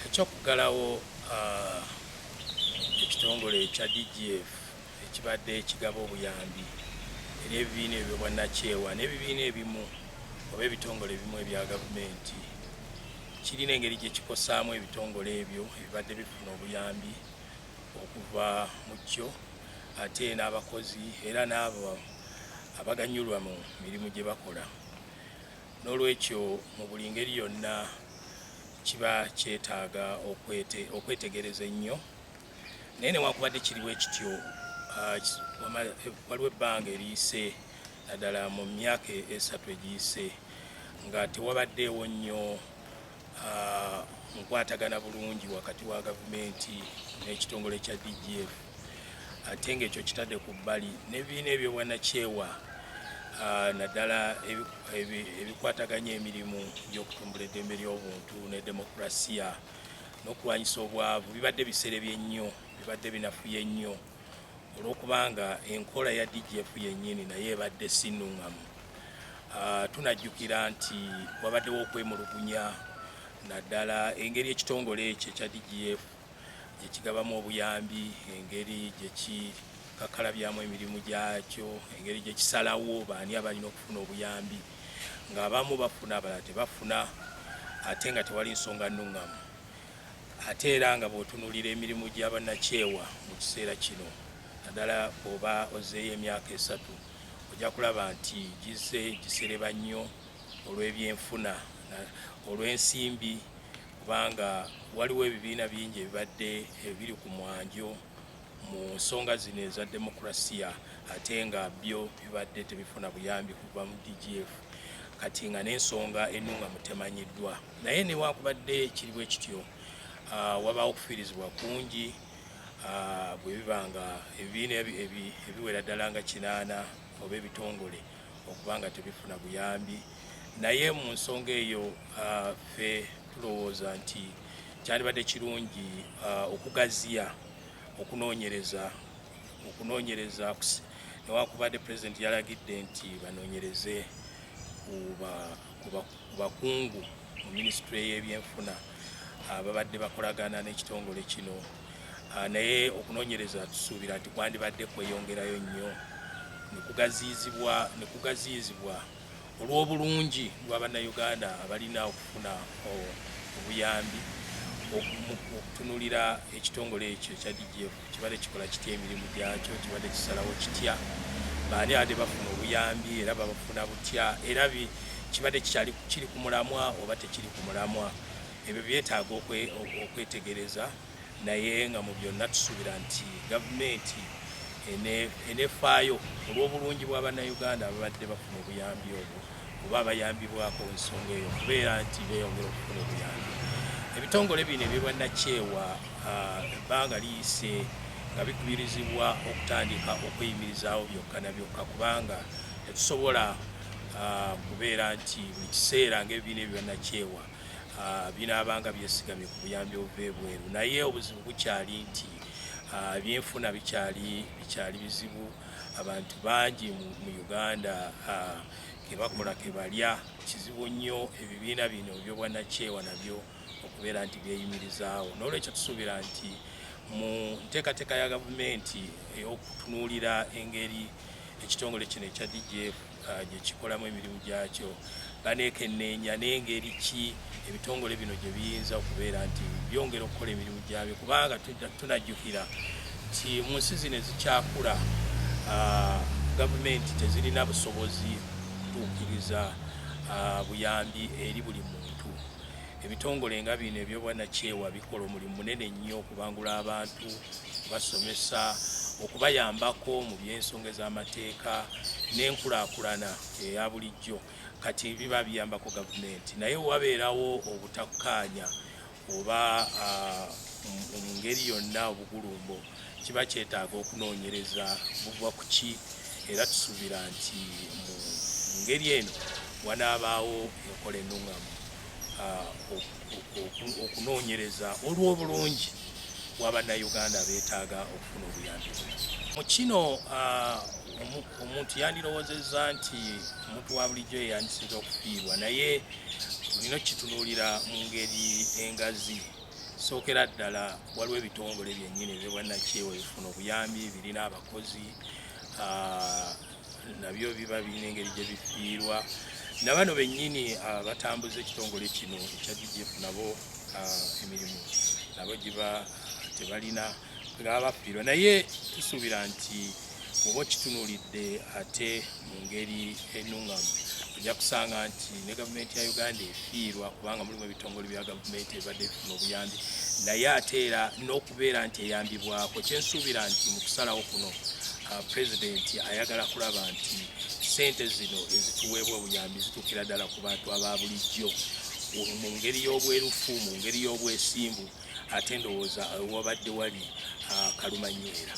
Ekyokugalawo ekitongole ekya DGF ekibadde ekigaba obuyambi eri ebibiina ebyo bwannakyewa n'ebibiina ebimu oba ebitongole ebimu ebya gavumenti kirina engeri gye kikosaamu ebitongole ebyo ebibadde bifuna obuyambi okuva mu kyo ate n'abakozi era n'abo abaganyulwa mu mirimu gye bakola. N'olwekyo mu buli ngeri yonna kiba kyetaaga okwetegereza ennyo, naye newankubadde kiriwo ekityo waliwo ebbanga eriyise naddala mu myaka 3 egiyise nga tewabaddeewo nnyo nkwatagana bulungi wakati wa gavumenti n'ekitongole kya DGF, ate ng'ekyo kitadde ku bbali n'ebibiina ebyo bwannakyewa naddala ebikwataganya emirimu gy'okutumbula eddembe ly'obuntu ne demokulasiya n'okulwanyisa obwavu bibadde biserebye nnyo, bibadde binafuye nnyo olw'okubanga enkola ya DGF yennyini naye ebadde sinnuŋŋamu. Tunajjukira nti wabaddewo okwemulugunya naddala engeri ekitongole ekyo ekya DGF gye kigabamu obuyambi, engeri gye kikakalabyamu emirimu gyakyo, engeri gye kisalawo baani abalina okufuna obuyambi, ng'abamu bafuna abalala tebafuna ate nga tewali nsonga nnuŋŋamu. Ate era nga bw'otunuulira emirimu gya bannakyewa mu kiseera kino naddala bw'oba ozeeyo emyaka 3 ojja kulaba nti gisereba nnyo olw'ebyenfuna, olw'ensimbi, kubanga waliwo ebibiina bingi ebibadde ebiri ku mwanjo mu nsonga zino eza demokulasiya ate nga byo bibadde tebifuna buyambi kuva mu DGF kati nga n'ensonga ennungamu temanyiddwa. Naye newankubadde kiriwo ekityo wabaawo okufiirizibwa kungi bwe biba nga ebibiina ebiwera ddala nga 8 oba ebitongole okuba nga tebifuna buyambi. Naye mu nsonga eyo ffe tulowooza nti kyandibadde kirungi okugaziya okunoonyereza newankubadde Pulezidenti yalagidde nti banoonyereze ku bakungu mu minisitule y'ebyenfuna babadde bakolagana n'ekitongole kino, naye okunoonyereza tusuubira nti kwandibadde kweyongerayo nnyo nekugaziyizibwa olw'obulungi lw'Abannayuganda abalina okufuna obuyambi okutunulira ekitongole ekyo ekya DGF kibadde kikola kitya emirimu gyakyo, kibadde kisalawo kitya, baani abadde bafuna obuyambi era babafuna butya, era kibadde kiri ku mulamwa oba tekiri ku mulamwa. Ebyo byetaaga okwetegereza, naye nga mu byonna tusuubira nti gavumenti enefaayo olw'obulungi bw'Abannayuganda ababadde bafuna obuyambi obwo oba abayambibwako ensonga eyo okubeera nti beeyongera okufuna obuyambi. Ebitongole bino eby'obwannakyewa ebbanga liyise nga bikubirizibwa okutandika okweyimirizaawo byokka na byokka, kubanga tetusobola kubeera nti buli kiseera ng'ebibiina eby'obwannakyewa binaabanga byesigamye ku buyambi obuva ebweru. Naye obuzibu bukyali nti ebyenfuna bikyali bizibu, abantu bangi mu Uganda kebakola kebalya, kizibu nnyo ebibiina bino eby'obwannakyewa nabyo okubeera nti byeyimirizaawo. N'olwekyo tusuubira nti mu nteekateeka ya gavumenti ey'okutunuulira engeri ekitongole kino ekya DGF gye kikolamu emirimu gyakyo, baneekenneenya n'engeri ki ebitongole bino gye biyinza okubeera nti byongera okukola emirimu gyabyo, kubanga tunajjukira nti mu nsi zino ezikyakula gavumenti tezirina busobozi kutuukiriza buyambi eri buli muntu. Ebitongole nga bino eby'obwannakyewa bikola omulimu munene nnyo okubangula abantu, okubasomesa, okubayambako mu by'ensonga ez'amateeka n'enkulaakulana eya bulijjo. Kati biba biyambako gavumenti, naye wabeerawo obutakkaanya oba mu ngeri yonna obugulumbo, kiba kyetaaga okunoonyereza buva ku ki, era tusuubira nti mu ngeri eno wanaabaawo enkola ennungamu okunoonyereza olw'obulungi bw'Abannayuganda beetaaga okufuna obuyambi. Mu kino omuntu yandirowoozezza nti omuntu wa bulijjo yeyandisiza okufiirwa, naye tulina okitunuulira mu ngeri engazi sookera ddala waliwo ebitongole byennyini ebyobwannakyewa ebifuna obuyambi birina abakozi nabyo biba birina engeri gye bifiirwa nabano bennyini batambuza ekitongole kino ekya DGF nabo emirimu nabo giba tebalina baba bafiirwa naye tusuubira nti bw'oba okitunuulidde ate mu ngeri ennungamu ojja kusanga nti ne gavumenti ya Uganda efiirwa kubanga mulimu ebitongole bya gavumenti ebadde bifuna obuyambi naye ate era n'okubeera nti eyambibwako kyensuubira nti mu kusalawo kuno pulezidenti ayagala kulaba nti ssente zino ezituweebwa obuyambi zituukira ddala ku bantu aba bulijjo mu ngeri y'obwerufu mu ngeri y'obwesimbu ate ndowooza wabadde wali kalumanywera.